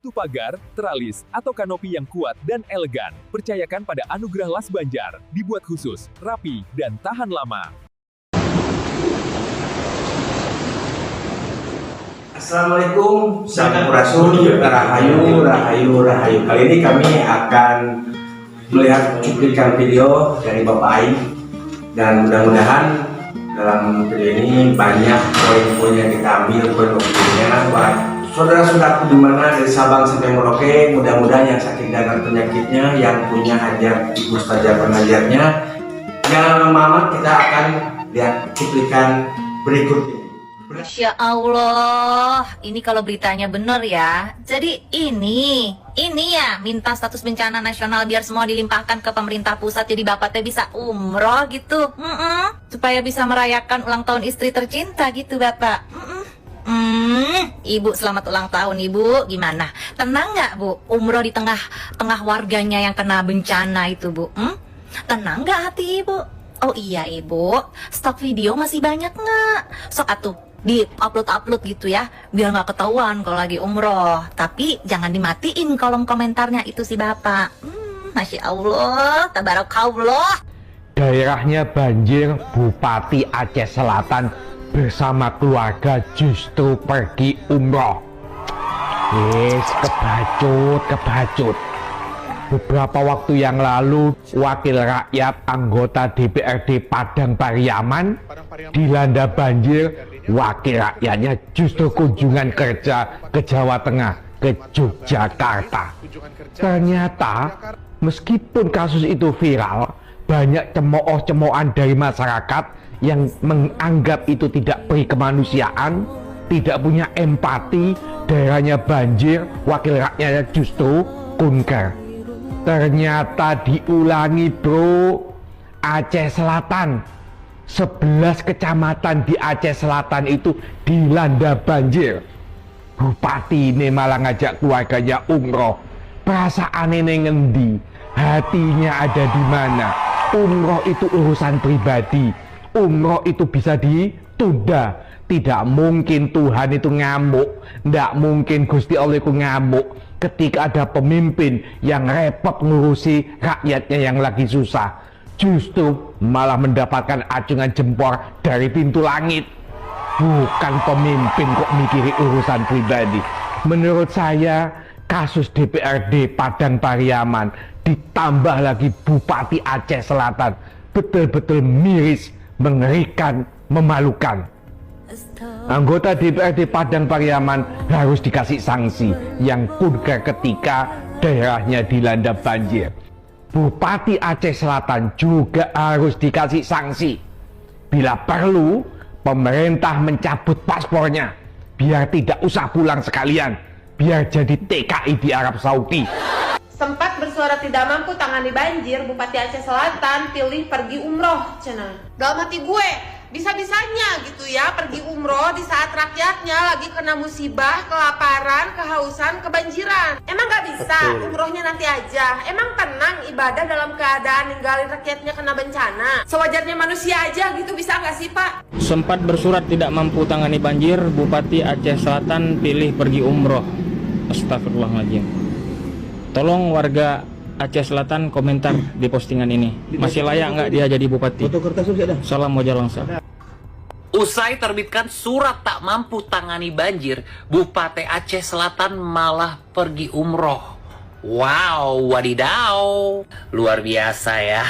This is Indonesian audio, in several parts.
Butuh pagar, teralis, atau kanopi yang kuat dan elegan? Percayakan pada Anugerah Las Banjar, dibuat khusus, rapi, dan tahan lama. Assalamualaikum, Sampurasun, Rahayu, Rahayu, Rahayu. Kali ini kami akan melihat cuplikan video dari Bapak Aing, dan mudah-mudahan dalam video ini banyak poin-poin yang kita ambil, poin-poinnya buat saudara-saudaraku di mana dari Sabang sampai Merauke. Mudah-mudahan yang sakit dan penyakitnya, yang punya hajat mustajab pengajarnya, jangan lama-lama, kita akan lihat cuplikan berikut ini. Masya Allah, ini kalau beritanya benar ya. Jadi ini ya minta status bencana nasional biar semua dilimpahkan ke pemerintah pusat, jadi bapak teh bisa umroh gitu. Supaya bisa merayakan ulang tahun istri tercinta gitu bapak. Ibu selamat ulang tahun ibu. Gimana? Tenang nggak bu? Umroh di tengah warganya yang kena bencana itu bu. Tenang nggak hati ibu? Oh iya ibu, stok video masih banyak nggak? Sok atuh di upload gitu ya, biar nggak ketahuan kalau lagi umroh. Tapi jangan dimatiin kolom komentarnya itu si bapak. Masya Allah, tabarakallah. Daerahnya banjir, Bupati Aceh Selatan bersama keluarga justru pergi umroh. Kebacut. Beberapa waktu yang lalu, wakil rakyat anggota DPRD Padang Pariaman dilanda banjir. Wakil rakyatnya justru kunjungan kerja ke Jawa Tengah, ke Yogyakarta. Ternyata meskipun kasus itu viral, banyak cemooh-cemoohan dari masyarakat yang menganggap itu tidak peri kemanusiaan, tidak punya empati. Daerahnya banjir, wakil rakyatnya justru kunker. Ternyata diulangi bro. Aceh Selatan, 11 kecamatan di Aceh Selatan itu dilanda banjir. Bupati ini malah ngajak keluarganya umroh. Perasaan ini ngendi? Hatinya ada di mana? Umroh itu urusan pribadi. Umroh itu bisa ditunda. Tidak mungkin Tuhan itu ngamuk. Tidak mungkin Gusti Allah itu ngamuk ketika ada pemimpin yang repot ngurusi rakyatnya yang lagi susah. Justru malah mendapatkan acungan jempol dari pintu langit. Bukan pemimpin kok mikiri urusan pribadi. Menurut saya, kasus DPRD Padang Pariaman ditambah lagi Bupati Aceh Selatan betul-betul miris, mengerikan, memalukan. Anggota DPRD Padang Pariaman harus dikasih sanksi yang kunker ketika daerahnya dilanda banjir. Bupati Aceh Selatan juga harus dikasih sanksi. Bila perlu, pemerintah mencabut paspornya biar tidak usah pulang sekalian, biar jadi TKI di Arab Saudi. Sempat bersuara tidak mampu tangani banjir, Bupati Aceh Selatan pilih pergi umroh, cenah. Dalam hati gue, bisa-bisanya gitu ya pergi umroh di saat rakyatnya lagi kena musibah, kelaparan, kehausan, kebanjiran. Emang gak bisa? Betul. Umrohnya nanti aja. Emang tenang ibadah dalam keadaan ninggalin rakyatnya kena bencana? Sewajarnya manusia aja gitu, bisa gak sih Pak? Sempat bersurat tidak mampu tangani banjir, Bupati Aceh Selatan pilih pergi umroh. Astagfirullahaladzim. Tolong warga Aceh Selatan komentar di postingan ini. Masih layak nggak dia jadi bupati? Salam wajah langsung. Usai terbitkan surat tak mampu tangani banjir, Bupati Aceh Selatan malah pergi umroh. Wow, wadidaw. Luar biasa ya,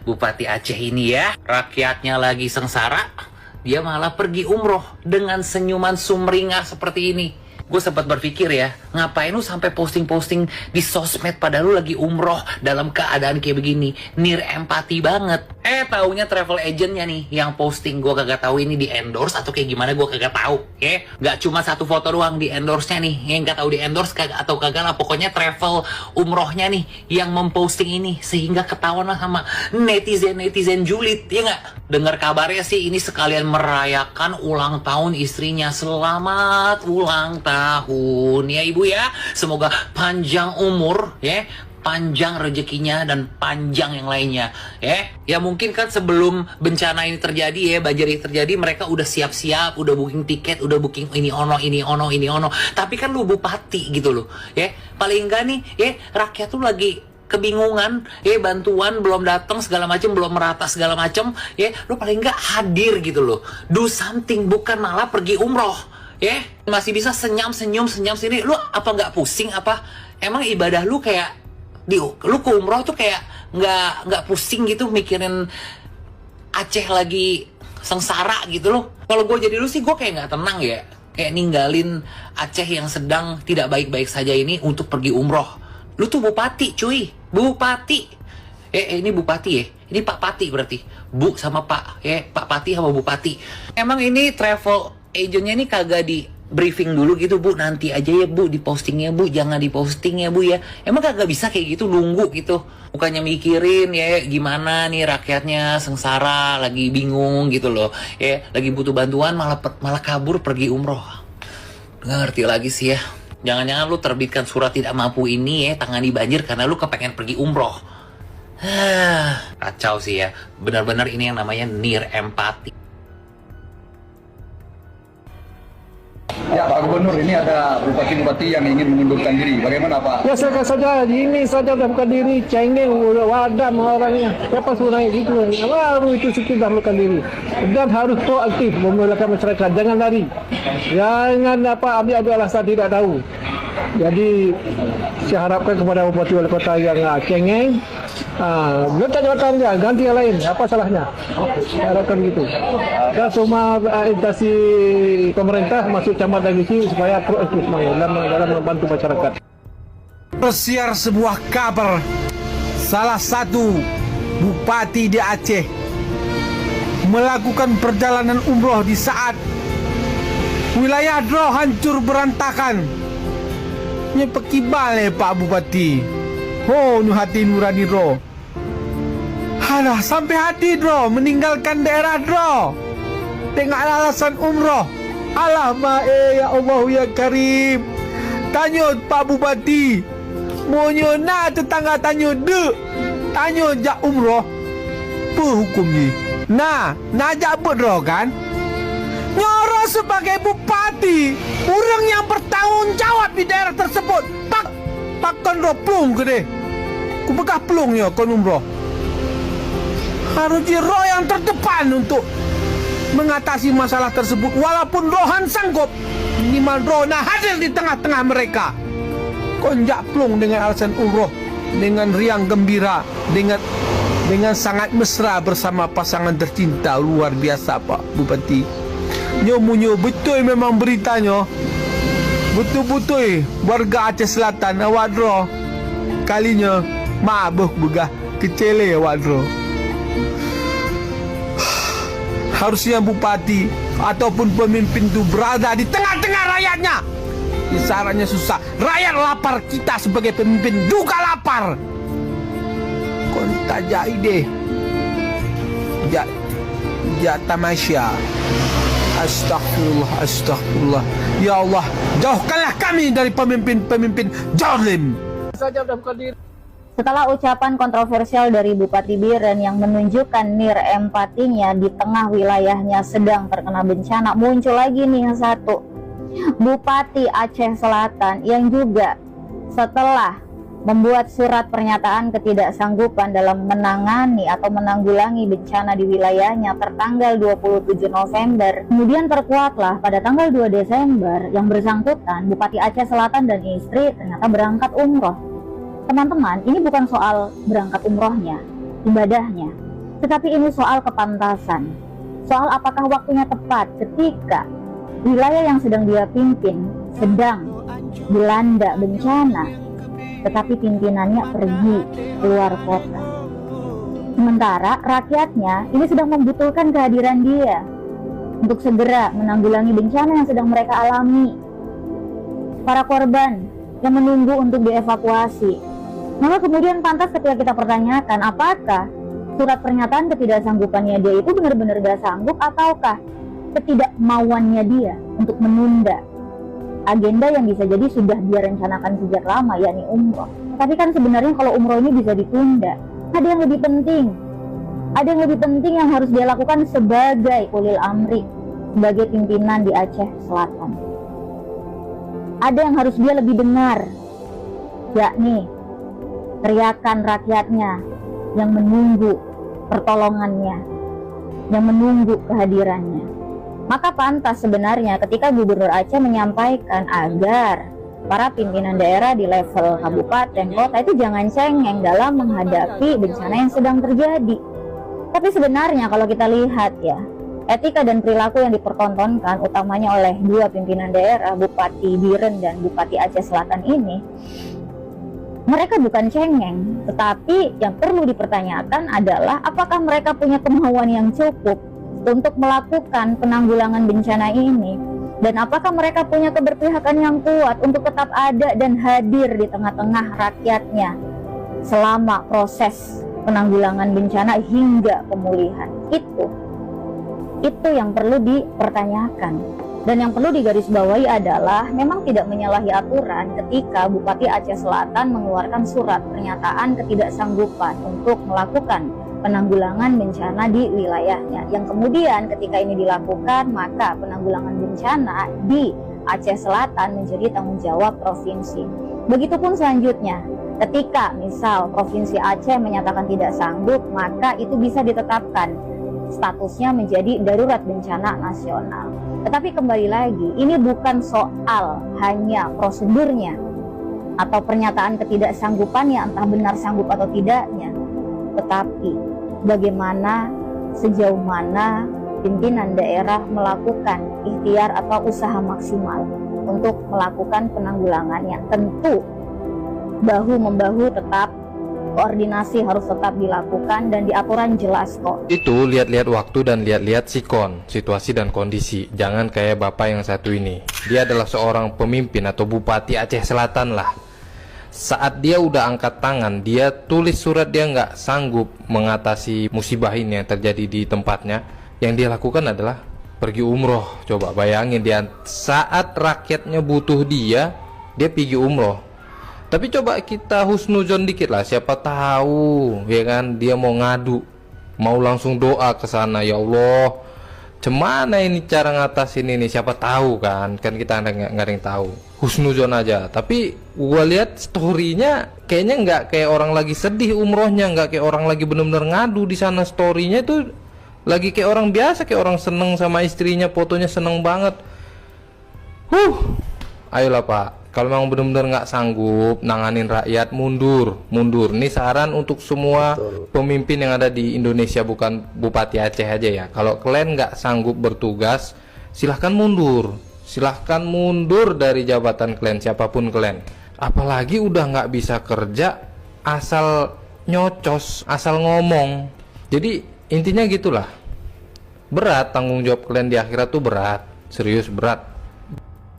Bupati Aceh ini ya. Rakyatnya lagi sengsara, dia malah pergi umroh dengan senyuman sumringah seperti ini. Gue sempat berpikir ya, ngapain lu sampai posting-posting di sosmed padahal lu lagi umroh dalam keadaan kayak begini. Nir empati banget. Taunya travel agentnya nih yang posting. Gue kagak tahu ini di endorse atau kayak gimana, gue kagak tahu. Gak cuma satu foto doang di endorse-nya nih. Yang gak tahu di endorse atau kagak lah. Pokoknya travel umrohnya nih yang memposting ini, sehingga ketahuan lah sama netizen julid, ya nggak? Dengar kabarnya sih ini sekalian merayakan ulang tahun istrinya. Selamat ulang tahun ya ibu ya, semoga panjang umur ya, panjang rezekinya dan panjang yang lainnya. Ya mungkin kan sebelum bencana ini terjadi, banjir ini terjadi, mereka udah siap-siap, udah booking tiket, udah booking ini ono. Tapi kan lu bupati gitu loh, paling enggak nih, rakyat tuh lagi kebingungan, bantuan belum datang segala macam, belum merata segala macam, lu paling enggak hadir gitu loh, do something, bukan malah pergi umroh, masih bisa senyum sini, lu apa nggak pusing apa? Emang ibadah lu kayak lu ke umroh tuh kayak nggak pusing gitu mikirin Aceh lagi sengsara gitu loh. Kalau gue jadi lu sih gue kayak nggak tenang ya, kayak ninggalin Aceh yang sedang tidak baik-baik saja ini untuk pergi umroh. Lu tuh bupati cuy, bupati. Ini bupati ya, ini Pak Pati berarti. Bu sama Pak, Pak Pati sama Bupati. Emang ini travel agentnya ini kagak di briefing dulu gitu Bu, nanti aja ya Bu di postingnya Bu, jangan di posting ya Bu ya. Emang kagak bisa kayak gitu, nunggu gitu, bukannya mikirin gimana nih rakyatnya sengsara, lagi bingung gitu loh, lagi butuh bantuan malah kabur pergi umroh. Nggak ngerti lagi sih ya. Jangan-jangan lu terbitkan surat tidak mampu ini tangani banjir karena lu kepengen pergi umroh. Kacau sih ya, benar-benar ini yang namanya near empati. Ya Pak Gubernur, ini ada bupati-bupati yang ingin mengundurkan diri. Bagaimana Pak? Ya saya saja, ini saja dah bukan diri, cengeng, wadam orangnya. Siapa suruh naik gitu? Baru itu sudah bukan diri. Dan harus proaktif membelakan masyarakat, jangan lari. Jangan ambil alasan tidak tahu. Jadi saya harapkan kepada bupati wali kota yang cengeng, letak jabatan dia, ganti yang lain, apa salahnya? Saya harapkan gitu. Dan semua instansi pemerintah masuk camat dan divisi supaya proaktif dalam membantu masyarakat. Tersiar sebuah kabar, salah satu bupati di Aceh melakukan perjalanan umroh di saat wilayah Dro hancur berantakan. Ini pekibal Pak Bupati. Oh, nu hati nurani Dro. Alah, sampai hati Dro meninggalkan daerah Dro dengan alasan umroh. Alah ya Allah ya Karim. Tanya Pak Bupati, monyo na tetangga tanya jak umroh. Apa hukumnya? Nah jak Dro kan? Nyoro sebagai bupati, orang yang bertanggung jawab di daerah tersebut. Pakkan Dro plung ke deh. Ku bekah plungnya kon umroh. Harus Dro yang terdepan untuk mengatasi masalah tersebut. Walaupun Rohan sanggup, minimal Dro hadir di tengah-tengah mereka. Konjak plung dengan alasan umroh, dengan riang gembira, dengan sangat mesra bersama pasangan tercinta. Luar biasa Pak Bupati. Nyomunyo betul memang beritanya. Betul-betul warga Aceh Selatan awak Dro kalinya mabuh begah kecele awak Dro. Harusnya bupati ataupun pemimpin itu berada di tengah-tengah rakyatnya. Isarannya susah, rakyat lapar, kita sebagai pemimpin juga lapar. Konta jai deh. Ja tamasya. Astagfirullah. Ya Allah, jauhkanlah kami dari pemimpin-pemimpin zalim. Saja dah bukan diri. Setelah ucapan kontroversial dari Bupati Biren yang menunjukkan nir empatinya di tengah wilayahnya sedang terkena bencana, muncul lagi nih yang satu, Bupati Aceh Selatan yang juga setelah membuat surat pernyataan ketidaksanggupan dalam menangani atau menanggulangi bencana di wilayahnya tertanggal 27 November. Kemudian terkuatlah pada tanggal 2 Desember yang bersangkutan Bupati Aceh Selatan dan istri ternyata berangkat umroh. Teman-teman, ini bukan soal berangkat umrohnya, ibadahnya, tetapi ini soal kepantasan. Soal apakah waktunya tepat ketika wilayah yang sedang dia pimpin sedang dilanda bencana, tetapi pimpinannya pergi keluar kota. Sementara rakyatnya ini sedang membutuhkan kehadiran dia untuk segera menanggulangi bencana yang sedang mereka alami. Para korban yang menunggu untuk dievakuasi. Maka kemudian pantas ketika kita pertanyakan apakah surat pernyataan ketidaksanggupannya dia itu benar-benar gak sanggup ataukah ketidakmauannya dia untuk menunda agenda yang bisa jadi sudah dia rencanakan sejak lama, yakni umroh. Tapi kan sebenarnya kalau umroh ini bisa ditunda. Ada yang lebih penting. Ada yang lebih penting yang harus dia lakukan sebagai ulil amri, sebagai pimpinan di Aceh Selatan. Ada yang harus dia lebih dengar, yakni teriakan rakyatnya yang menunggu pertolongannya, yang menunggu kehadirannya. Maka pantas sebenarnya ketika Gubernur Aceh menyampaikan agar para pimpinan daerah di level kabupaten, kota itu jangan cengeng dalam menghadapi bencana yang sedang terjadi. Tapi sebenarnya kalau kita lihat ya, etika dan perilaku yang dipertontonkan utamanya oleh dua pimpinan daerah, Bupati Biren dan Bupati Aceh Selatan ini, mereka bukan cengeng, tetapi yang perlu dipertanyakan adalah apakah mereka punya kemauan yang cukup untuk melakukan penanggulangan bencana ini, dan apakah mereka punya keberpihakan yang kuat untuk tetap ada dan hadir di tengah-tengah rakyatnya selama proses penanggulangan bencana hingga pemulihan. Itu yang perlu dipertanyakan. Dan yang perlu digarisbawahi adalah memang tidak menyalahi aturan ketika Bupati Aceh Selatan mengeluarkan surat pernyataan ketidaksanggupan untuk melakukan penanggulangan bencana di wilayahnya, yang kemudian ketika ini dilakukan maka penanggulangan bencana di Aceh Selatan menjadi tanggung jawab provinsi. Begitupun selanjutnya, ketika misal Provinsi Aceh menyatakan tidak sanggup, maka itu bisa ditetapkan statusnya menjadi darurat bencana nasional. Tetapi kembali lagi, ini bukan soal hanya prosedurnya atau pernyataan ketidaksanggupannya, entah benar sanggup atau tidaknya, tetapi bagaimana, sejauh mana pimpinan daerah melakukan ikhtiar atau usaha maksimal untuk melakukan penanggulangannya. Tentu bahu-membahu tetap, koordinasi harus tetap dilakukan dan di aturan jelas kok. Itu lihat-lihat waktu dan lihat-lihat sikon, situasi dan kondisi. Jangan kayak bapak yang satu ini. Dia adalah seorang pemimpin atau Bupati Aceh Selatan lah. Saat dia udah angkat tangan, dia tulis surat dia nggak sanggup mengatasi musibah ini yang terjadi di tempatnya. Yang dia lakukan adalah pergi umroh. Coba bayangin, dia saat rakyatnya butuh dia pergi umroh. Tapi coba kita husnuzon dikit lah, siapa tahu ya kan dia mau ngadu, mau langsung doa ke sana, ya Allah, cemana ini cara ngatasin ini, siapa tahu kan kita nggak ada yang tahu. Husnuzon aja. Tapi gua lihat storynya kayaknya nggak kayak orang lagi sedih umrohnya, nggak kayak orang lagi bener-bener ngadu di sana. Storynya itu lagi kayak orang biasa, kayak orang seneng sama istrinya, fotonya seneng banget. Ayolah Pak, kalau memang benar-benar nggak sanggup nanganin rakyat, mundur. Ini saran untuk semua pemimpin yang ada di Indonesia, bukan Bupati Aceh aja ya. Kalau kalian nggak sanggup bertugas, silahkan mundur. Silahkan mundur dari jabatan kalian, siapapun kalian. Apalagi udah nggak bisa kerja, asal nyocos, asal ngomong. Jadi intinya gitulah. Berat tanggung jawab kalian di akhirat tuh berat, serius berat.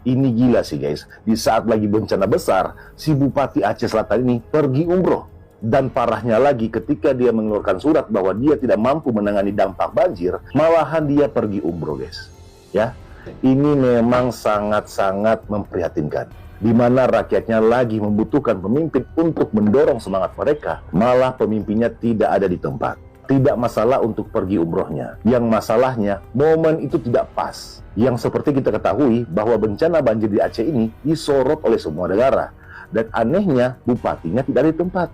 Ini gila sih guys, di saat lagi bencana besar, si Bupati Aceh Selatan ini pergi umroh. Dan parahnya lagi ketika dia mengeluarkan surat bahwa dia tidak mampu menangani dampak banjir, malahan dia pergi umroh guys. Ya, ini memang sangat-sangat memprihatinkan. Di mana rakyatnya lagi membutuhkan pemimpin untuk mendorong semangat mereka, malah pemimpinnya tidak ada di tempat. Tidak masalah untuk pergi umrohnya, yang masalahnya momen itu tidak pas. Yang seperti kita ketahui bahwa bencana banjir di Aceh ini disorot oleh semua negara, dan anehnya bupatinya tidak ada di tempat.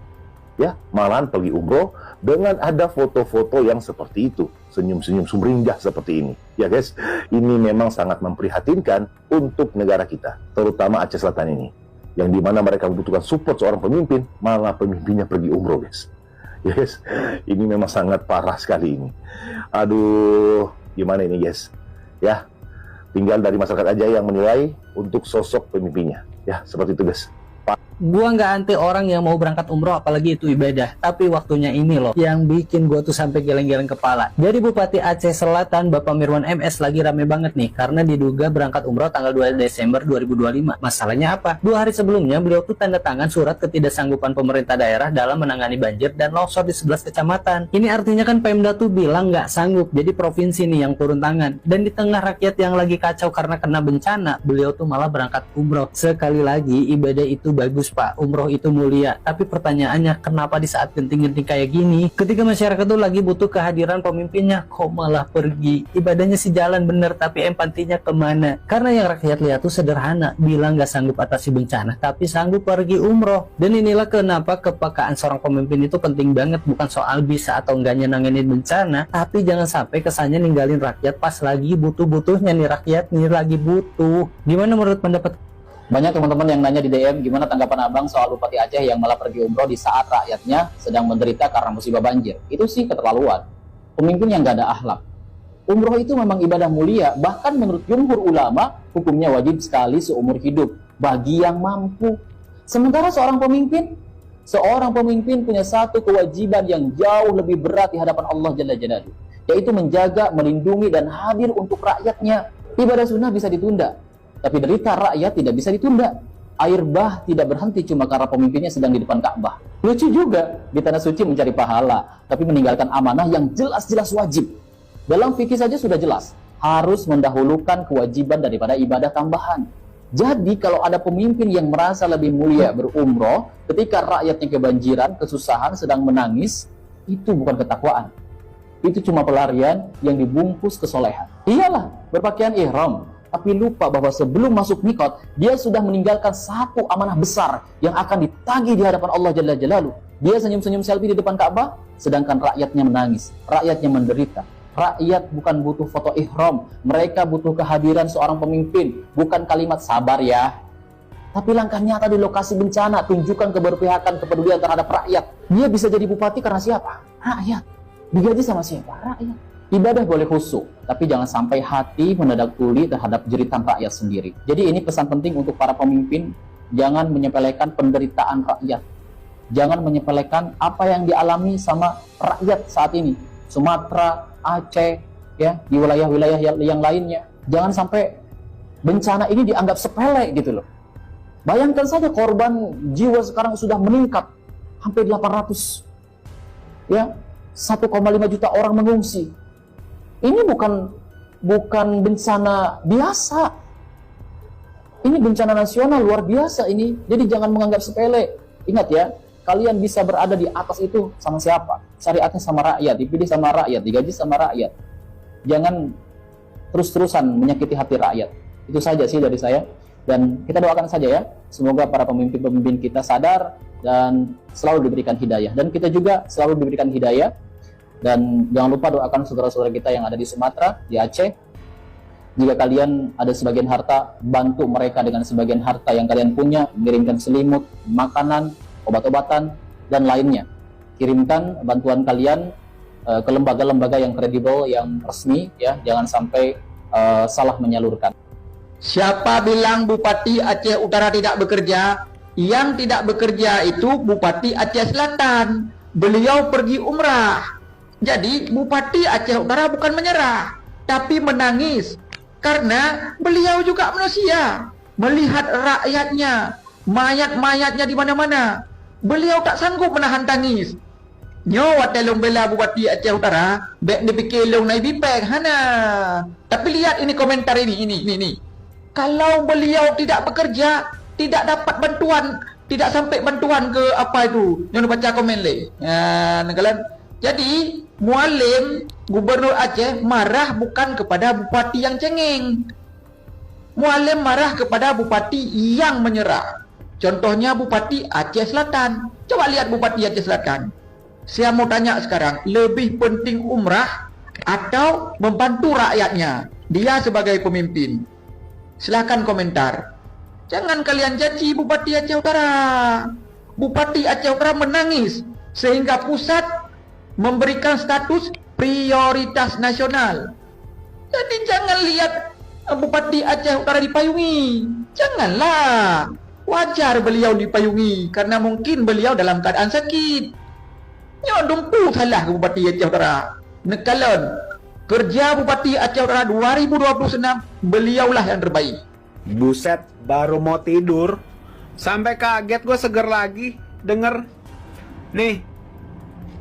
Ya, malahan pergi umroh dengan ada foto-foto yang seperti itu, senyum-senyum sumringah seperti ini. Ya guys, ini memang sangat memprihatinkan untuk negara kita, terutama Aceh Selatan ini, yang dimana mereka membutuhkan support seorang pemimpin, malah pemimpinnya pergi umroh guys. Yes, ini memang sangat parah sekali ini. Aduh, gimana ini guys? Ya, tinggal dari masyarakat aja yang menilai untuk sosok pemimpinnya. Ya, seperti itu guys. Gua nggak anti orang yang mau berangkat umroh, apalagi itu ibadah. Tapi waktunya ini loh yang bikin gua tuh sampai geleng-geleng kepala. Jadi Bupati Aceh Selatan Bapak Mirwan MS lagi rame banget nih karena diduga berangkat umroh tanggal 2 Desember 2025. Masalahnya apa? 2 hari sebelumnya beliau tuh tanda tangan surat ketidaksanggupan pemerintah daerah dalam menangani banjir dan longsor di 11 kecamatan. Ini artinya kan Pemda tuh bilang nggak sanggup. Jadi provinsi nih yang turun tangan. Dan di tengah rakyat yang lagi kacau karena kena bencana, beliau tuh malah berangkat umroh. Sekali lagi ibadah itu bagus Pak, umroh itu mulia. Tapi pertanyaannya, kenapa di saat genting-genting kayak gini, ketika masyarakat tuh lagi butuh kehadiran pemimpinnya, kok malah pergi? Ibadahnya sih jalan bener, tapi empatinya kemana? Karena yang rakyat lihat tuh sederhana, bilang nggak sanggup atasi bencana, tapi sanggup pergi umroh. Dan inilah kenapa kepekaan seorang pemimpin itu penting banget, bukan soal bisa atau enggaknya nanganin bencana, tapi jangan sampai kesannya ninggalin rakyat pas lagi butuh-butuhnya nih, rakyat nih lagi butuh. Gimana menurut pendapat? Banyak teman-teman yang nanya di DM gimana tanggapan abang soal Bupati Aceh yang malah pergi umroh di saat rakyatnya sedang menderita karena musibah banjir. Itu sih keterlaluan. Pemimpin yang gak ada akhlak. Umroh itu memang ibadah mulia, bahkan menurut jumhur ulama hukumnya wajib sekali seumur hidup bagi yang mampu. Sementara seorang pemimpin punya satu kewajiban yang jauh lebih berat di hadapan Allah Jalla Jalaluhu, yaitu menjaga, melindungi dan hadir untuk rakyatnya. Ibadah sunnah bisa ditunda, tapi derita rakyat tidak bisa ditunda. Air bah tidak berhenti cuma karena pemimpinnya sedang di depan Ka'bah. Lucu juga, di tanah suci mencari pahala, tapi meninggalkan amanah yang jelas-jelas wajib. Dalam fikih saja sudah jelas, harus mendahulukan kewajiban daripada ibadah tambahan. Jadi kalau ada pemimpin yang merasa lebih mulia berumroh ketika rakyatnya kebanjiran, kesusahan, sedang menangis, itu bukan ketakwaan. Itu cuma pelarian yang dibungkus kesolehan. Iyalah, berpakaian ihram, tapi lupa bahwa sebelum masuk mikot, dia sudah meninggalkan satu amanah besar yang akan ditagih di hadapan Allah Jalla Jalaluhu. Dia senyum-senyum selfie di depan Ka'bah, sedangkan rakyatnya menangis, rakyatnya menderita. Rakyat bukan butuh foto ihram, mereka butuh kehadiran seorang pemimpin, bukan kalimat sabar ya. Tapi langkah nyata di lokasi bencana, tunjukkan keberpihakan, kepedulian terhadap rakyat. Dia bisa jadi bupati karena siapa? Rakyat. Digaji sama siapa? Rakyat. Ibadah boleh khusyuk, tapi jangan sampai hati mendadak tuli terhadap jeritan rakyat sendiri. Jadi ini pesan penting untuk para pemimpin, jangan menyepelekan penderitaan rakyat. Jangan menyepelekan apa yang dialami sama rakyat saat ini. Sumatera, Aceh, ya, di wilayah-wilayah yang lainnya. Jangan sampai bencana ini dianggap sepele gitu loh. Bayangkan saja korban jiwa sekarang sudah meningkat hampir 800. Ya, 1,5 juta orang mengungsi. Ini bukan bencana biasa. Ini bencana nasional luar biasa ini. Jadi jangan menganggap sepele. Ingat ya, kalian bisa berada di atas itu sama siapa? Syariatnya sama rakyat, dipilih sama rakyat, digaji sama rakyat. Jangan terus-terusan menyakiti hati rakyat. Itu saja sih dari saya. Dan kita doakan saja ya, semoga para pemimpin-pemimpin kita sadar dan selalu diberikan hidayah. Dan kita juga selalu diberikan hidayah. Dan jangan lupa doakan saudara-saudara kita yang ada di Sumatera, di Aceh. Jika kalian ada sebagian harta, bantu mereka dengan sebagian harta yang kalian punya, mengirimkan selimut, makanan, obat-obatan, dan lainnya. Kirimkan bantuan kalian ke lembaga-lembaga yang kredibel, yang resmi, ya, jangan sampai salah menyalurkan. Siapa bilang Bupati Aceh Utara tidak bekerja? Yang tidak bekerja itu Bupati Aceh Selatan. Beliau pergi umrah. Jadi Bupati Aceh Utara bukan menyerah, tapi menangis. Karena beliau juga manusia. Melihat rakyatnya, mayat-mayatnya di mana-mana. Beliau tak sanggup menahan tangis. Nyawa telung bela Bupati Aceh Utara, baik dipikir long naik bipek, hana. Tapi lihat ini komentar ini. Kalau beliau tidak bekerja, tidak dapat bantuan, tidak sampai bantuan ke apa itu. Jangan baca komen le. Jadi Mualim Gubernur Aceh marah bukan kepada bupati yang cengeng. Mualim marah kepada bupati yang menyerah. Contohnya Bupati Aceh Selatan. Coba lihat Bupati Aceh Selatan. Saya mau tanya sekarang, lebih penting umrah atau membantu rakyatnya? Dia sebagai pemimpin. Silahkan komentar. Jangan kalian caci Bupati Aceh Utara. Bupati Aceh Utara menangis sehingga pusat memberikan status prioritas nasional. Jadi jangan lihat Bupati Aceh Utara dipayungi. Janganlah. Wajar beliau dipayungi karena mungkin beliau dalam keadaan sakit. Nyodong salah ke Bupati Aceh Utara. Nekalon kerja Bupati Aceh Utara 2026 beliaulah yang terbaik. Buset, baru mau tidur sampai kaget gue seger lagi denger. Nih,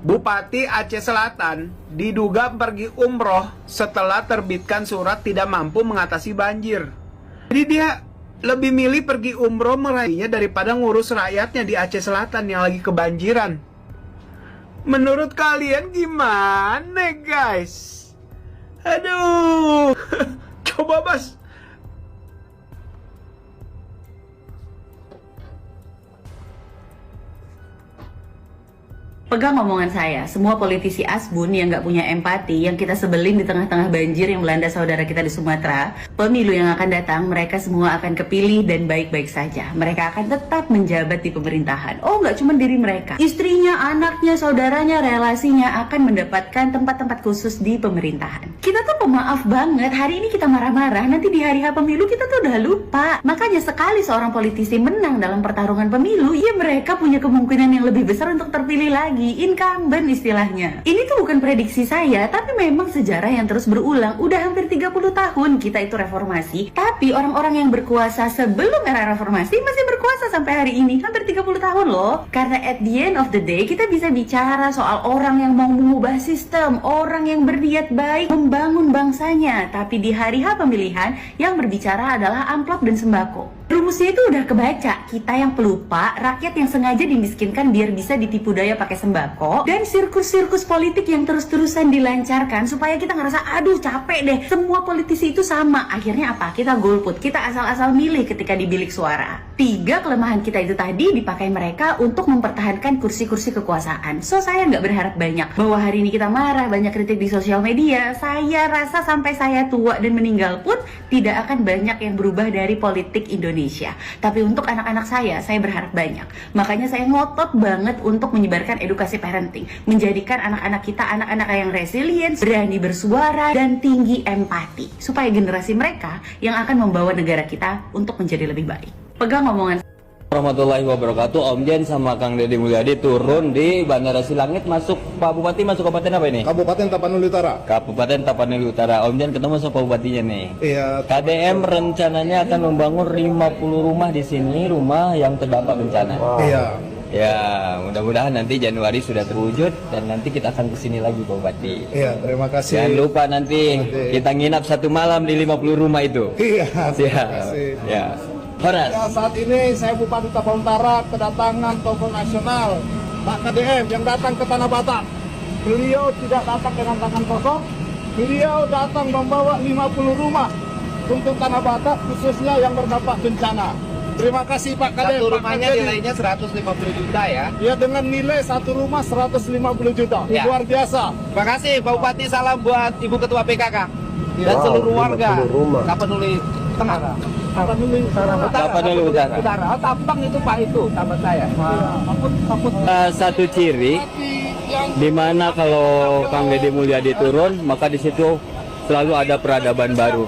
Bupati Aceh Selatan diduga pergi umroh setelah terbitkan surat tidak mampu mengatasi banjir. Jadi dia lebih milih pergi umroh meraihnya daripada ngurus rakyatnya di Aceh Selatan yang lagi kebanjiran. Menurut kalian gimana, guys? Aduh, coba Bas. Pegang omongan saya, semua politisi asbun yang nggak punya empati, yang kita sebelin di tengah-tengah banjir yang melanda saudara kita di Sumatera, pemilu yang akan datang, mereka semua akan kepilih dan baik-baik saja. Mereka akan tetap menjabat di pemerintahan. Oh, nggak cuma diri mereka, istrinya, anaknya, saudaranya, relasinya akan mendapatkan tempat-tempat khusus di pemerintahan. Kita tuh pemaaf banget, hari ini kita marah-marah, nanti di hari H pemilu kita tuh udah lupa. Makanya sekali seorang politisi menang dalam pertarungan pemilu, ya mereka punya kemungkinan yang lebih besar untuk terpilih lagi. Incumbent istilahnya. Ini tuh bukan prediksi saya, tapi memang sejarah yang terus berulang. Udah hampir 30 tahun kita itu reformasi, tapi orang-orang yang berkuasa sebelum era reformasi masih berkuasa sampai hari ini, hampir 30 tahun loh. Karena at the end of the day kita bisa bicara soal orang yang mau mengubah sistem, orang yang berniat baik membangun bangsanya, tapi di hari H pemilihan yang berbicara adalah amplop dan sembako. Rumusnya itu udah kebaca, kita yang pelupa, rakyat yang sengaja dimiskinkan biar bisa ditipu daya pakai sembako, dan sirkus-sirkus politik yang terus-terusan dilancarkan supaya kita ngerasa aduh capek deh, semua politisi itu sama. Akhirnya apa? Kita golput, kita asal-asal milih ketika di bilik suara. 3 kelemahan kita itu tadi dipakai mereka untuk mempertahankan kursi-kursi kekuasaan. So saya nggak berharap banyak bahwa hari ini kita marah, banyak kritik di sosial media. Saya rasa sampai saya tua dan meninggal pun tidak akan banyak yang berubah dari politik Indonesia. Tapi untuk anak-anak saya berharap banyak. Makanya saya ngotot banget untuk menyebarkan edukasi parenting, menjadikan anak-anak kita anak-anak yang resilient, berani bersuara, dan tinggi empati, supaya generasi mereka yang akan membawa negara kita untuk menjadi lebih baik. Pegang omongan Warahmatullahi wabarakatuh. Om Jen sama Kang Deddy Mulyadi turun di Bandara Silangit. Masuk, Pak Bupati masuk kabupaten apa ini? Kabupaten Tapanuli Utara. Kabupaten Tapanuli Utara. Om Jen ketemu sama Pak Bupatinya nih. Iya. KDM rencananya akan membangun 50 rumah di sini, rumah yang terdampak bencana. Iya. Ya, mudah-mudahan nanti Januari sudah terwujud dan nanti kita akan kesini lagi Pak Bupati. Iya, terima kasih. Jangan lupa nanti kita nginap 1 malam di 50 rumah itu. Iya. Siap. Ya. Horas. Ya, saat ini saya Bupati Tapanuli Utara kedatangan tokoh nasional Pak KDM yang datang ke Tanah Batak. Beliau tidak datang dengan tangan kosong. Beliau datang membawa 50 rumah untuk Tanah Batak, khususnya yang terdampak bencana. Terima kasih Pak KDM. Satu rumahnya nilainya 150 juta ya? Ya, dengan nilai satu rumah 150 juta. Ya. Luar biasa. Terima kasih Pak Bupati, salam buat Ibu Ketua PKK dan seluruh warga Tapanuli Tengah. Tapanuli Utara. Tapanuli Utara. Oh, Tampang itu Pak itu, sahabat saya. Satu ciri di mana kalau Kang Deddy Mulyadi turun, maka di situ selalu ada peradaban baru.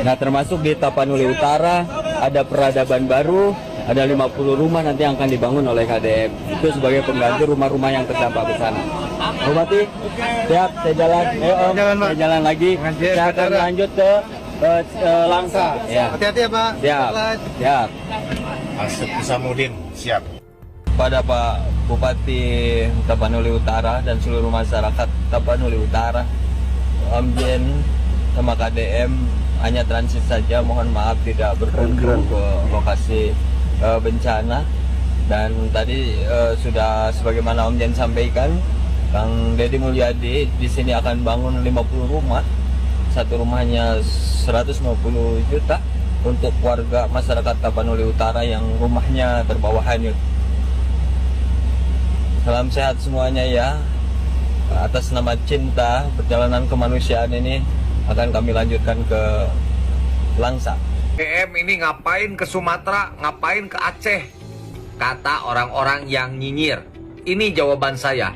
Nah, termasuk di Tapanuli Utara ada peradaban baru, ada 50 rumah nanti yang akan dibangun oleh KDM. Itu sebagai pengganti rumah-rumah yang terdampak bencana. Bupati, siap, saya jalan. Ayo Om, saya jalan lagi. Saya akan lanjut ke Langsa. Ya. Hati-hati ya Pak. Siap. Siap. Asep Isamuddin, siap. Pada Pak Bupati Tapanuli Utara dan seluruh masyarakat Tapanuli Utara, Om Jen sama KDM hanya transit saja, mohon maaf tidak berkunjung ke lokasi bencana. Dan tadi sudah sebagaimana Om Jen sampaikan, Kang Deddy Mulyadi di sini akan bangun 50 rumah. Satu rumahnya 150 juta untuk warga masyarakat Tapanuli Utara yang rumahnya terbawa hanyut. Salam sehat semuanya ya. Atas nama cinta, perjalanan kemanusiaan ini akan kami lanjutkan ke Langsa. KDM ini ngapain ke Sumatera, ngapain ke Aceh? Kata orang-orang yang nyinyir. Ini jawaban saya.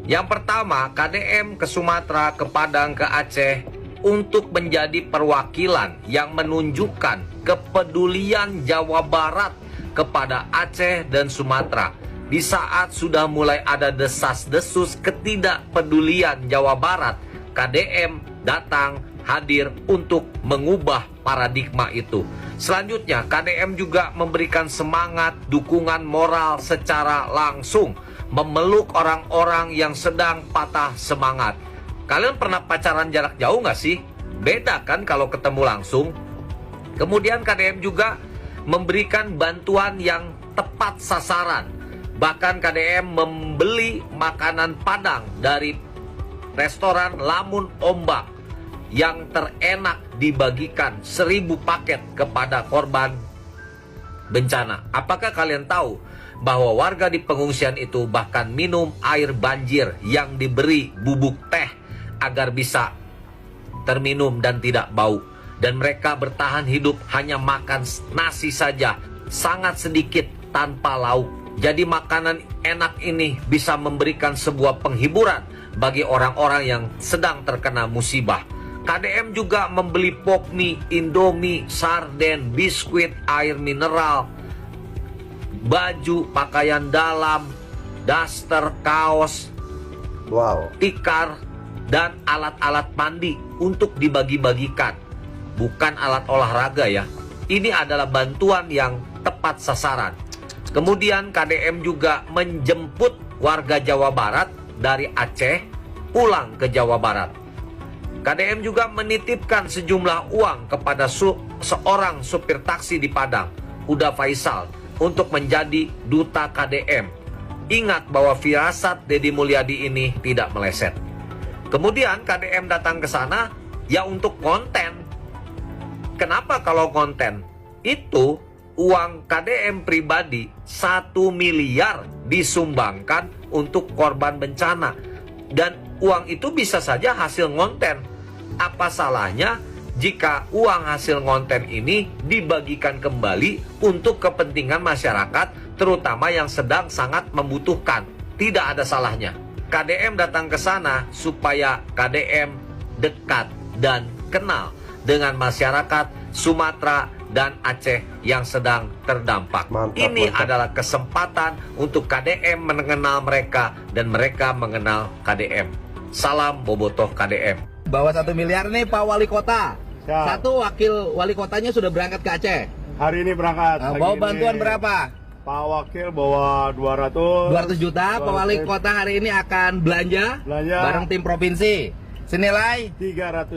Yang pertama, KDM ke Sumatera, ke Padang, ke Aceh untuk menjadi perwakilan yang menunjukkan kepedulian Jawa Barat kepada Aceh dan Sumatera. Di saat sudah mulai ada desas-desus ketidakpedulian Jawa Barat, KDM datang hadir untuk mengubah paradigma itu. Selanjutnya, KDM juga memberikan semangat, dukungan moral secara langsung, memeluk orang-orang yang sedang patah semangat. Kalian pernah pacaran jarak jauh nggak sih? Beda kan kalau ketemu langsung? Kemudian KDM juga memberikan bantuan yang tepat sasaran. Bahkan KDM membeli makanan Padang dari restoran Lamun Ombak yang terenak dibagikan 1000 paket kepada korban bencana. Apakah kalian tahu bahwa warga di pengungsian itu bahkan minum air banjir yang diberi bubuk teh agar bisa terminum dan tidak bau? Dan mereka bertahan hidup hanya makan nasi saja, sangat sedikit tanpa lauk. Jadi makanan enak ini bisa memberikan sebuah penghiburan bagi orang-orang yang sedang terkena musibah. KDM juga membeli pokmie, indomie, sarden, biskuit, air mineral, baju, pakaian dalam, daster, kaos, tikar, dan alat-alat mandi untuk dibagi-bagikan. Bukan alat olahraga ya. Ini adalah bantuan yang tepat sasaran. Kemudian KDM juga menjemput warga Jawa Barat dari Aceh pulang ke Jawa Barat. KDM juga menitipkan sejumlah uang kepada seorang supir taksi di Padang, Uda Faisal, untuk menjadi duta KDM. Ingat bahwa firasat Deddy Mulyadi ini tidak meleset. Kemudian KDM datang ke sana ya untuk konten. Kenapa kalau konten? Itu uang KDM pribadi 1 miliar disumbangkan untuk korban bencana. Dan uang itu bisa saja hasil konten. Apa salahnya jika uang hasil konten ini dibagikan kembali untuk kepentingan masyarakat, terutama yang sedang sangat membutuhkan? Tidak ada salahnya. KDM datang ke sana supaya KDM dekat dan kenal dengan masyarakat Sumatera dan Aceh yang sedang terdampak. Ini adalah kesempatan untuk KDM mengenal mereka dan mereka mengenal KDM. Salam bobotoh KDM. Bawa 1 miliar nih Pak Wali Kota. Satu wakil wali kotanya sudah berangkat ke Aceh. Hari ini berangkat. Bawa bantuan berapa? Pak Wakil bawa 200 juta. Pak Wali Kota hari ini akan belanja bareng tim provinsi senilai 300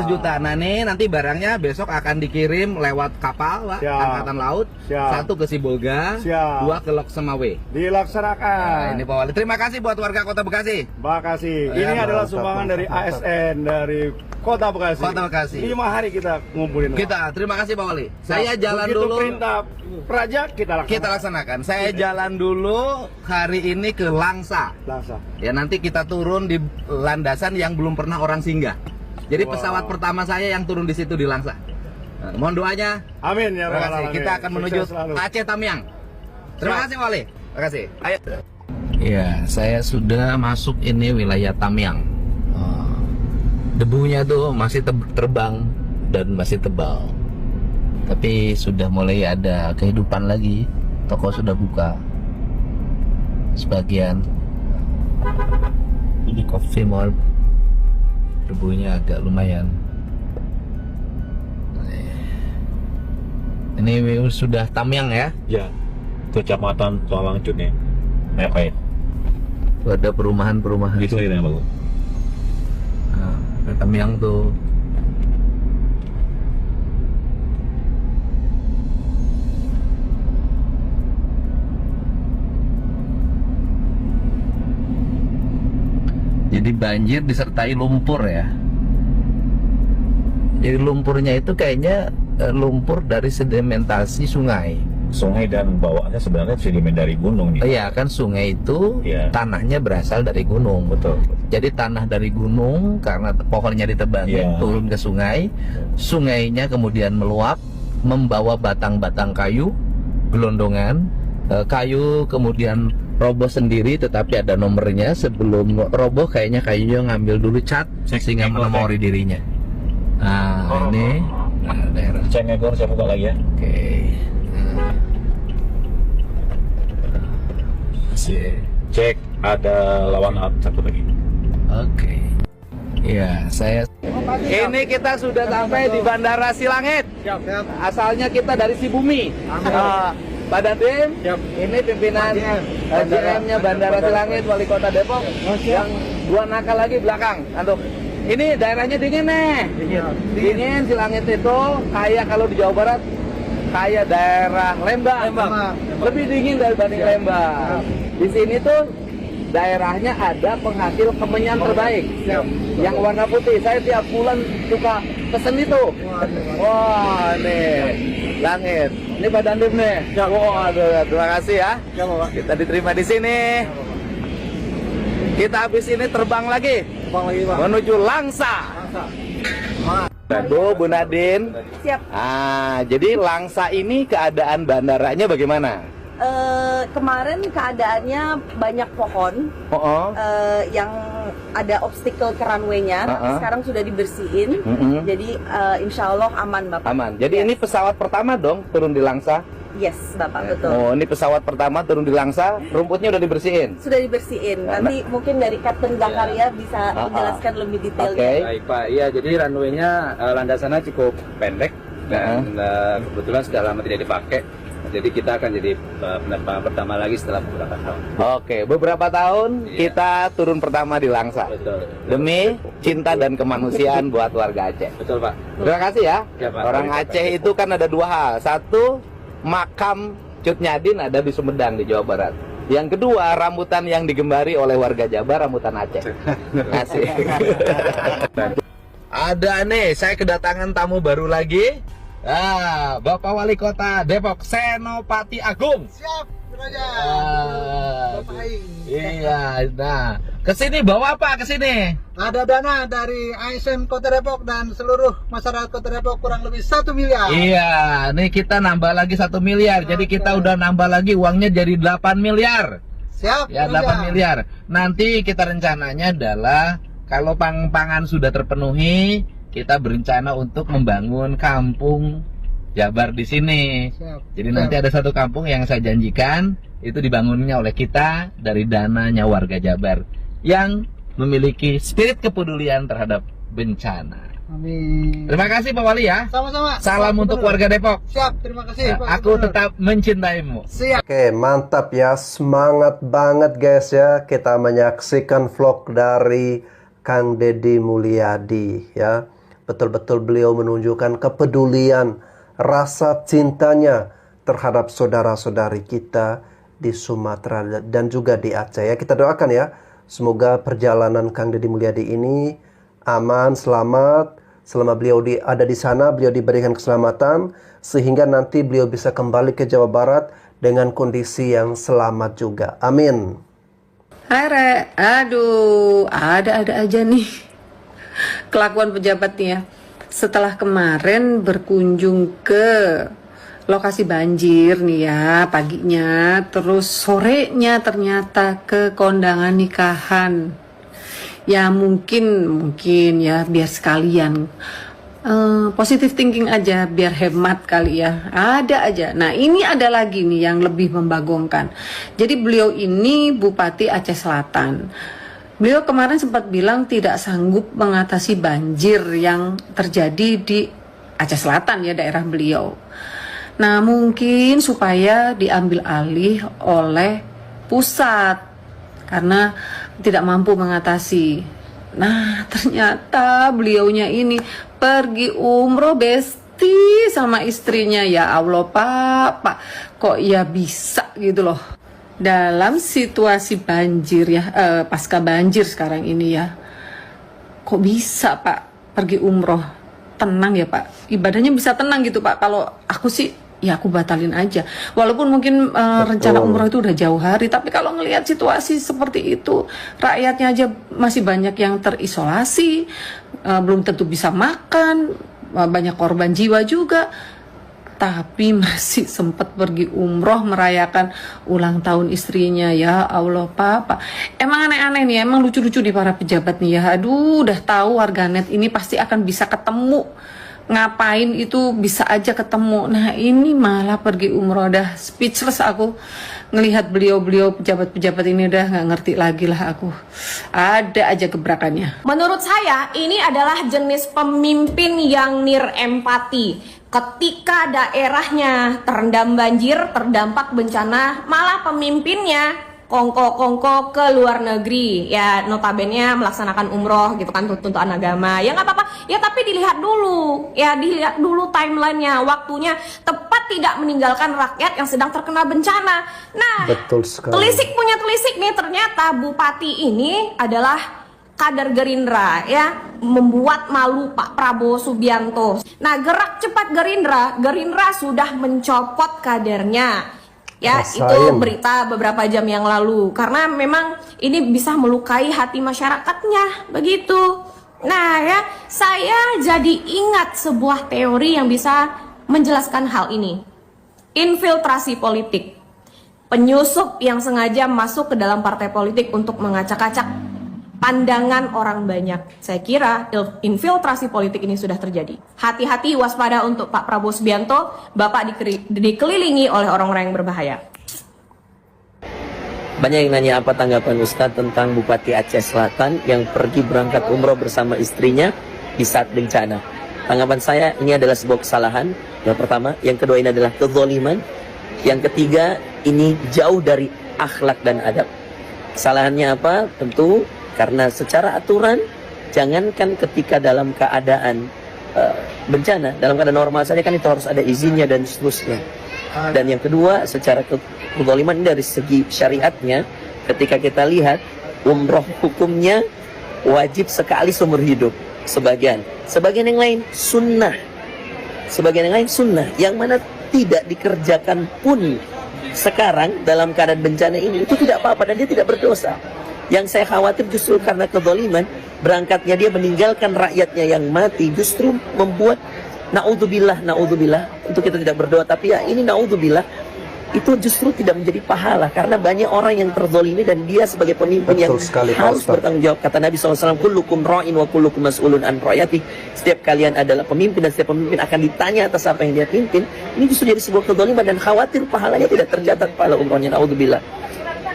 juta. Nah nih nanti barangnya besok akan dikirim lewat kapal Pak, Angkatan Laut. Satu ke Sibolga, 2 ke Lok Semawe. Dilaksanakan. Nah, ini Pak Wali. Terima kasih buat warga Kota Bekasi. Makasih. Ini adalah sumbangan dari ASN dari Kota Bekasi. Kota Bekasi. 5 hari kita ngumpulin. Terima kasih Pak Wali. Saya jalan dulu. Perintah Praja kita laksanakan. Saya jalan dulu hari ini ke Langsa. Ya nanti kita turun di landasan yang belum pernah orang singgah. Jadi pesawat pertama saya yang turun di situ di Langsa. Nah, mohon doanya. Amin ya rabbal alamin. Kita akan menuju Aceh Tamiang. Terima kasih Wali. Terima kasih. Ayo. Ya, saya sudah masuk ini wilayah Tamiang. Debunya tuh masih terbang dan masih tebal. Tapi sudah mulai ada kehidupan lagi. Toko sudah buka. Sebagian ini coffee mall, debunya agak lumayan. Ini sudah Tamiang ya? Ya, Kecamatan Tawangcut nih. Ngapain? Ada perumahan-perumahan. Gitu aja bagus. Nah, Tamiang tuh. Jadi banjir disertai lumpur ya. Jadi lumpurnya itu kayaknya lumpur dari sedimentasi sungai. Sungai dan bawaannya sebenarnya sedimen dari gunung nih. Iya kan, sungai itu tanahnya berasal dari gunung. Betul. Jadi tanah dari gunung karena pohonnya ditebangin turun ke sungai. Sungainya kemudian meluap membawa batang-batang kayu, gelondongan. Kayu kemudian roboh sendiri, tetapi ada nomornya. Sebelum roboh kayaknya kayunya ngambil dulu cat sehingga menemori dirinya. Nah ini daerah Cengegor saya buka lagi ya. Oke. Asik. Cek ada lawan satu lagi. Oke. Ya, saya. Ini kita sudah sampai di Bandara Silangit. Asalnya kita dari Sibumi. Pak Dandim, ini pimpinan GM-nya Bandara Silangit, Wali Kota Depok. Yang dua nakal lagi belakang. Antum. Ini daerahnya dingin nih. Dingin Silangit itu kayak kalau di Jawa Barat kayak daerah Lembang. Lebih dingin dibanding Lembang. Di sini tuh daerahnya ada penghasil kemenyan terbaik yang warna putih. Saya tiap bulan suka pesen itu. Wah, nih Langit. Ini Pak Dandim nih. Wah, terima kasih ya. Kita diterima di sini. Kita habis ini terbang lagi menuju Langsa. Bu Nadine. Siap. Jadi Langsa ini keadaan bandaranya bagaimana? Kemarin keadaannya banyak pohon yang ada obstacle ke runway-nya. Sekarang sudah dibersihin. Jadi insya Allah aman Bapak. Aman. Jadi ini pesawat pertama dong turun di Langsa? Yes Bapak, betul. Oh, ini pesawat pertama turun di Langsa, rumputnya udah dibersihin? Sudah dibersihin. Nanti mungkin dari Kapten Zakaria bisa menjelaskan lebih detailnya. Baik Pak, iya jadi runway-nya landasannya cukup pendek dan kebetulan sudah lama tidak dipakai. Jadi kita akan jadi penerbangan pertama lagi setelah beberapa tahun. Oke, beberapa tahun kita turun pertama di Langsa. Betul. Demi cinta dan kemanusiaan buat warga Aceh. Betul Pak. Terima kasih ya. Ya, Pak. Orang Aceh itu kan ada dua hal. Satu, makam Cut Nyadin ada di Sumedang di Jawa Barat. Yang kedua, rambutan yang digembari oleh warga Jabar, rambutan Aceh. Asik. Ada nih, saya kedatangan tamu baru lagi. Bapak Wali Kota Depok, Senopati Agung. Siap, Raja. Iya, nah, kesini bawa apa kesini? Ada dana dari ASN Kota Depok dan seluruh masyarakat Kota Depok kurang lebih 1 miliar. Iya, nih kita nambah lagi 1 miliar. Jadi kita udah nambah lagi uangnya jadi 8 miliar. Siap. Ya, 8 miliar. Nanti kita rencananya adalah kalau pangan sudah terpenuhi, kita berencana untuk membangun kampung Jabar di sini. Jadi nanti ada satu kampung yang saya janjikan itu dibangunnya oleh kita dari dananya warga Jabar yang memiliki spirit kepedulian terhadap bencana. Amin. Terima kasih Pak Wali ya. Sama-sama. Salam untuk warga Depok. Siap, terima kasih Pak. Aku tetap mencintaimu. Siap. Oke, mantap ya. Semangat banget guys ya. Kita menyaksikan vlog dari Kang Deddy Mulyadi ya. Betul-betul beliau menunjukkan kepedulian, rasa cintanya terhadap saudara-saudari kita di Sumatera dan juga di Aceh ya. Kita doakan ya, semoga perjalanan Kang Deddy Mulyadi ini aman, selamat. Selama beliau ada di sana, beliau diberikan keselamatan sehingga nanti beliau bisa kembali ke Jawa Barat dengan kondisi yang selamat juga. Amin. Hai Re, aduh, ada-ada aja nih kelakuan pejabatnya. Setelah kemarin berkunjung ke lokasi banjir nih ya paginya, terus sorenya ternyata ke kondangan nikahan. Ya mungkin ya biar sekalian positive thinking aja, biar hemat kali ya. Ada aja. Nah ini ada lagi nih yang lebih membagongkan. Jadi beliau ini Bupati Aceh Selatan. Beliau kemarin sempat bilang tidak sanggup mengatasi banjir yang terjadi di Aceh Selatan ya, daerah beliau. Nah mungkin supaya diambil alih oleh pusat karena tidak mampu mengatasi. Nah ternyata beliaunya ini pergi umroh besti sama istrinya. Ya Allah Pak, kok ya bisa gitu loh. Dalam situasi banjir ya, pasca banjir sekarang ini ya, kok bisa Pak pergi umroh tenang ya Pak, ibadahnya bisa tenang gitu Pak. Kalau aku sih ya aku batalin aja, walaupun mungkin rencana umroh itu udah jauh hari, tapi kalau ngelihat situasi seperti itu, rakyatnya aja masih banyak yang terisolasi, belum tentu bisa makan, banyak korban jiwa juga. Tapi masih sempat pergi umroh merayakan ulang tahun istrinya. Ya Allah Pak. Emang aneh-aneh nih, emang lucu-lucu di para pejabat nih ya. Aduh, udah tahu warganet ini pasti akan bisa ketemu ngapain itu bisa aja ketemu. Nah ini malah pergi umroh, dah speechless aku ngelihat beliau-beliau pejabat-pejabat ini, udah nggak ngerti lagi lah aku. Ada aja gebrakannya. Menurut saya ini adalah jenis pemimpin yang nirempati. Ketika daerahnya terendam banjir, terdampak bencana, malah pemimpinnya kongko-kongko ke luar negeri, ya notabene melaksanakan umroh gitu kan, tuntutan agama, ya nggak apa-apa, ya tapi dilihat dulu, timelinenya, waktunya tepat tidak meninggalkan rakyat yang sedang terkena bencana. Nah, betul sekali. Telisik punya telisik nih, ternyata bupati ini adalah kader Gerindra, ya, membuat malu Pak Prabowo Subianto. Nah, gerak cepat Gerindra sudah mencopot kadernya. Ya, itu berita beberapa jam yang lalu, karena memang ini bisa melukai hati masyarakatnya, begitu. Nah ya, saya jadi ingat sebuah teori yang bisa menjelaskan hal ini. Infiltrasi politik. Penyusup yang sengaja masuk ke dalam partai politik untuk mengacak-acak pandangan orang banyak. Saya kira infiltrasi politik ini sudah terjadi. Hati-hati, waspada untuk Pak Prabowo Subianto. Bapak dikelilingi oleh orang-orang yang berbahaya. Banyak yang nanya apa tanggapan Ustadz tentang Bupati Aceh Selatan yang pergi berangkat umroh bersama istrinya di saat bencana. Tanggapan saya, ini adalah sebuah kesalahan. Yang pertama, yang kedua ini adalah kezaliman. Yang ketiga, ini jauh dari akhlak dan adab. Kesalahannya apa? Tentu karena secara aturan, jangankan ketika dalam keadaan bencana, dalam keadaan normal saja kan itu harus ada izinnya dan seterusnya. Dan yang kedua, secara kezaliman dari segi syariatnya, ketika kita lihat umroh hukumnya wajib sekali seumur hidup. Sebagian yang lain sunnah. Sebagian yang lain sunnah, yang mana tidak dikerjakan pun sekarang dalam keadaan bencana ini, itu tidak apa-apa dan dia tidak berdosa. Yang saya khawatir justru karena kezaliman, berangkatnya dia meninggalkan rakyatnya yang mati, justru membuat naudzubillah, untuk kita tidak berdoa, tapi ya ini naudzubillah, itu justru tidak menjadi pahala, karena banyak orang yang terzalimi dan dia sebagai pemimpin yang harus bertanggung jawab. Kata Nabi SAW, kullukum ra'in wa kullukum mas'ulun an ra'yati. Setiap kalian adalah pemimpin dan setiap pemimpin akan ditanya atas apa yang dia pimpin. Ini justru jadi sebuah kezaliman dan khawatir pahalanya tidak tercatat pahala umrohnya, naudzubillah.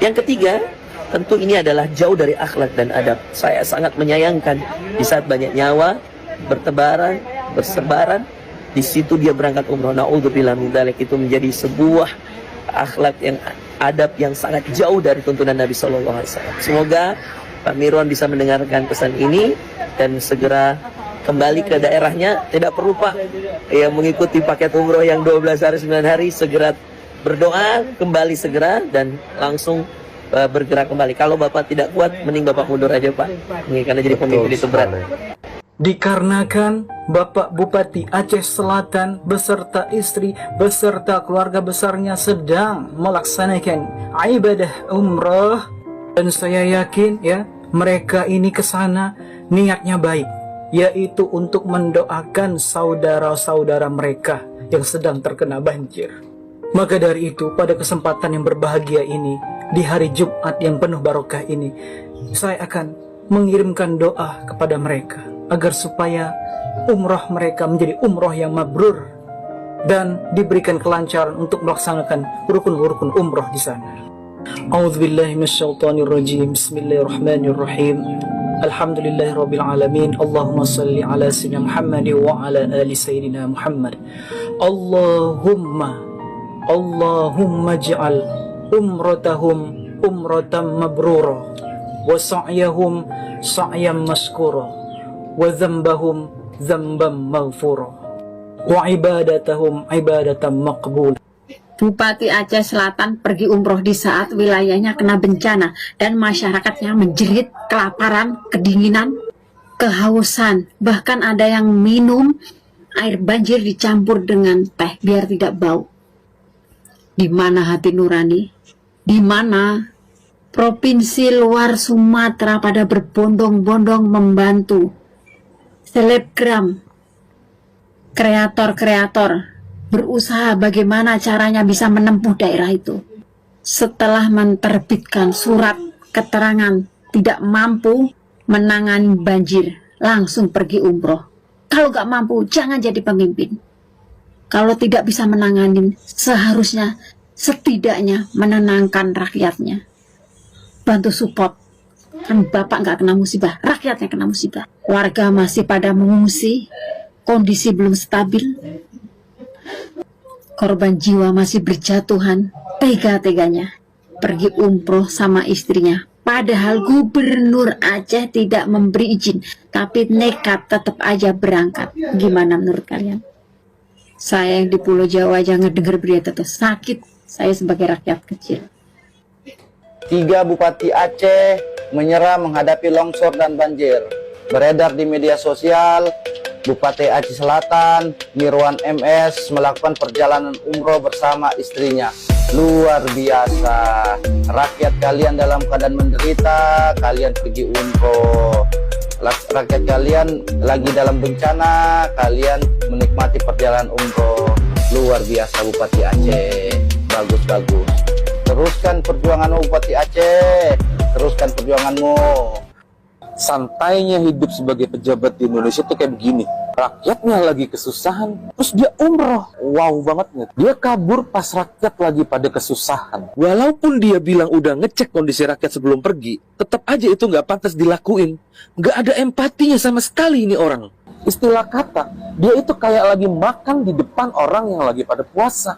Yang ketiga, tentu ini adalah jauh dari akhlak dan adab. Saya sangat menyayangkan di saat banyak nyawa bersebaran, di situ dia berangkat umroh. Naudzubillah min dzalik, itu menjadi sebuah akhlak yang adab yang sangat jauh dari tuntunan Nabi SAW. Semoga Pak Mirwan bisa mendengarkan pesan ini dan segera kembali ke daerahnya. Tidak perlu Pak yang mengikuti paket umroh yang 12 hari 9 hari, segera berdoa kembali segera dan langsung bergerak kembali. Kalau Bapak tidak kuat, mending Bapak mundur aja Pak, karena jadi pemimpin itu berat. Dikarenakan Bapak Bupati Aceh Selatan beserta istri beserta keluarga besarnya sedang melaksanakan ibadah umrah, dan saya yakin ya mereka ini kesana niatnya baik, yaitu untuk mendoakan saudara-saudara mereka yang sedang terkena banjir. Maka dari itu, pada kesempatan yang berbahagia ini, di hari Jumat yang penuh barokah ini, saya akan mengirimkan doa kepada mereka agar supaya umroh mereka menjadi umroh yang mabrur dan diberikan kelancaran untuk melaksanakan rukun-rukun umroh di sana. A'udzubillahi minasyaitonirrajim. Bismillahirrahmanirrahim. Alhamdulillahirabbil alamin. Allahumma shalli ala sayyidina Muhammad wa ala ali sayyidina Muhammad. Allahumma ij'al umratahum umratan mabrura wa sa'yahum sa'yan mashkura wa dzambahum dzamban maghfura wa ibadatahum ibadatan maqbul. Bupati Aceh Selatan pergi umroh di saat wilayahnya kena bencana dan masyarakatnya menjerit kelaparan, kedinginan, kehausan, bahkan ada yang minum air banjir dicampur dengan teh biar tidak bau. Di mana hati nurani? Di mana provinsi luar Sumatera pada berbondong-bondong membantu selebgram, kreator-kreator berusaha bagaimana caranya bisa menempuh daerah itu. Setelah menerbitkan surat keterangan tidak mampu menangani banjir, langsung pergi umroh. Kalau gak mampu, jangan jadi pemimpin. Kalau tidak bisa menangani, seharusnya setidaknya menenangkan rakyatnya. Bantu support. Kan Bapak gak kena musibah, rakyatnya kena musibah. Warga masih pada mengungsi, kondisi belum stabil. Korban jiwa masih berjatuhan, tega-teganya pergi umroh sama istrinya. Padahal Gubernur Aceh tidak memberi izin, tapi nekat tetap aja berangkat. Gimana menurut kalian? Saya yang di Pulau Jawa aja ngedenger berita itu sakit. Saya sebagai rakyat kecil. 3 Bupati Aceh menyerah menghadapi longsor dan banjir. Beredar di media sosial, Bupati Aceh Selatan, Mirwan MS, melakukan perjalanan umroh bersama istrinya. Luar biasa. Rakyat kalian dalam keadaan menderita, kalian pergi umroh. Rakyat kalian lagi dalam bencana, kalian menikmati perjalanan umroh. Luar biasa Bupati Aceh. Bagus-bagus. Teruskan perjuanganmu Bupati Aceh. Teruskan perjuanganmu. Santainya hidup sebagai pejabat di Indonesia tuh kayak begini. Rakyatnya lagi kesusahan, terus dia umroh. Wow banget nih. Dia kabur pas rakyat lagi pada kesusahan. Walaupun dia bilang udah ngecek kondisi rakyat sebelum pergi, tetap aja itu nggak pantas dilakuin. Nggak ada empatinya sama sekali ini orang. Istilah kata, dia itu kayak lagi makan di depan orang yang lagi pada puasa.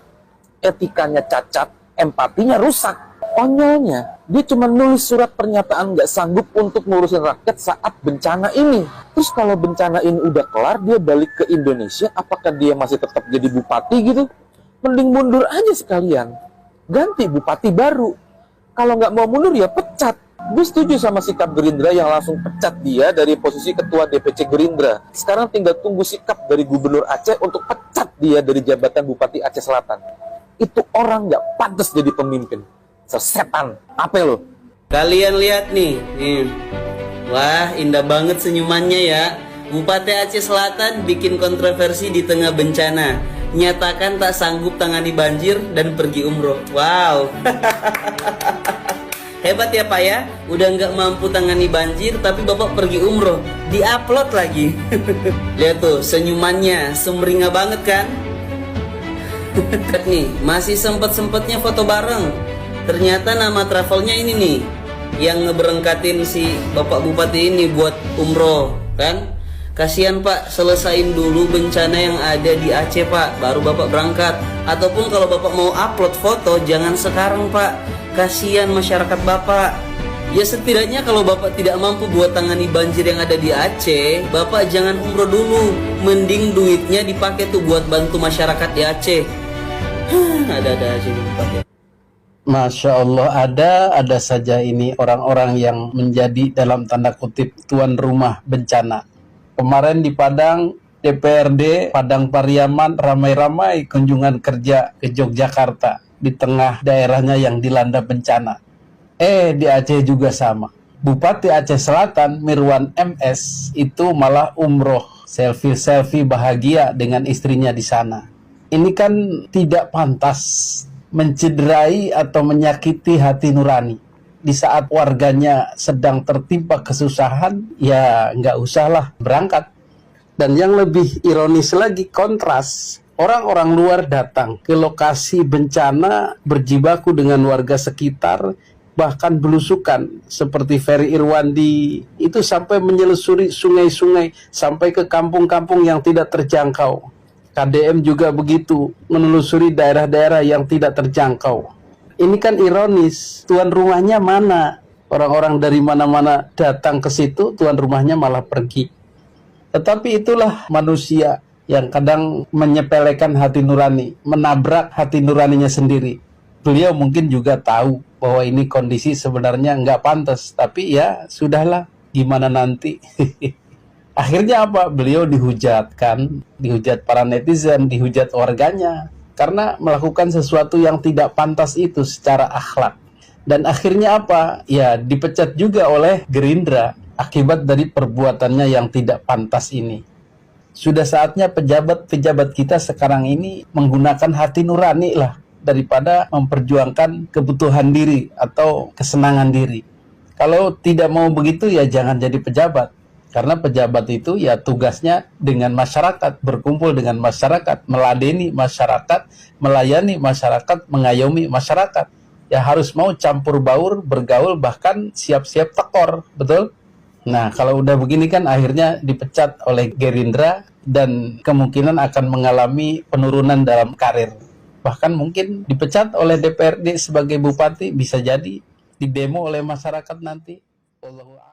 Etikanya cacat, empatinya rusak. Konyolnya, dia cuma nulis surat pernyataan nggak sanggup untuk ngurusin rakyat saat bencana ini. Terus kalau bencana ini udah kelar, dia balik ke Indonesia, apakah dia masih tetap jadi bupati gitu? Mending mundur aja sekalian. Ganti bupati baru. Kalau nggak mau mundur ya pecat. Gue setuju sama sikap Gerindra yang langsung pecat dia dari posisi ketua DPC Gerindra. Sekarang tinggal tunggu sikap dari Gubernur Aceh untuk pecat dia dari jabatan Bupati Aceh Selatan. Itu orang nggak pantas jadi pemimpin. Sesetan, apa lo? Kalian lihat nih. Wah, indah banget senyumannya ya. Bupati Aceh Selatan bikin kontroversi di tengah bencana. Nyatakan tak sanggup tangani banjir dan pergi umroh. Wow. Hebat ya Pak ya. Udah nggak mampu tangani banjir tapi Bapak pergi umroh. Di-upload lagi. Lihat tuh senyumannya, sumringah banget kan? Lihat nih, masih sempet-sempetnya foto bareng. Ternyata nama travelnya ini nih yang ngeberengkatin si Bapak Bupati ini buat umroh kan. Kasihan Pak, selesain dulu bencana yang ada di Aceh Pak, baru Bapak berangkat. Ataupun kalau Bapak mau upload foto, jangan sekarang Pak. Kasihan masyarakat Bapak. Ya setidaknya kalau Bapak tidak mampu buat tangani banjir yang ada di Aceh, Bapak jangan umroh dulu. Mending duitnya dipakai tuh buat bantu masyarakat di Aceh. Ada-ada aja nih Bapak ya. Masya Allah, ada saja ini orang-orang yang menjadi dalam tanda kutip tuan rumah bencana. Kemarin di Padang, DPRD Padang Pariaman ramai-ramai kunjungan kerja ke Yogyakarta di tengah daerahnya yang dilanda bencana. Di Aceh juga sama. Bupati Aceh Selatan Mirwan MS itu malah umroh, selfie-selfie bahagia dengan istrinya di sana. Ini kan tidak pantas, mencederai atau menyakiti hati nurani. Di saat warganya sedang tertimpa kesusahan, ya nggak usahlah berangkat. Dan yang lebih ironis lagi, kontras. Orang-orang luar datang ke lokasi bencana, berjibaku dengan warga sekitar, bahkan belusukan. Seperti Ferry Irwandi, itu sampai menyelusuri sungai-sungai, sampai ke kampung-kampung yang tidak terjangkau. KDM juga begitu, menelusuri daerah-daerah yang tidak terjangkau. Ini kan ironis, tuan rumahnya mana? Orang-orang dari mana-mana datang ke situ, tuan rumahnya malah pergi. Tetapi itulah manusia yang kadang menyepelekan hati nurani, menabrak hati nuraninya sendiri. Beliau mungkin juga tahu bahwa ini kondisi sebenarnya nggak pantas, tapi ya sudahlah, gimana nanti. Akhirnya apa? Beliau dihujatkan, dihujat para netizen, dihujat warganya, karena melakukan sesuatu yang tidak pantas itu secara akhlak. Dan akhirnya apa? Ya dipecat juga oleh Gerindra akibat dari perbuatannya yang tidak pantas ini. Sudah saatnya pejabat-pejabat kita sekarang ini menggunakan hati nurani lah, daripada memperjuangkan kebutuhan diri atau kesenangan diri. Kalau tidak mau begitu ya jangan jadi pejabat. Karena pejabat itu ya tugasnya dengan masyarakat, berkumpul dengan masyarakat, meladeni masyarakat, melayani masyarakat, mengayomi masyarakat. Ya harus mau campur baur, bergaul, bahkan siap-siap tekor, betul? Nah, kalau udah begini kan akhirnya dipecat oleh Gerindra dan kemungkinan akan mengalami penurunan dalam karir. Bahkan mungkin dipecat oleh DPRD sebagai bupati, bisa jadi didemo oleh masyarakat nanti. Wallahu a'lam.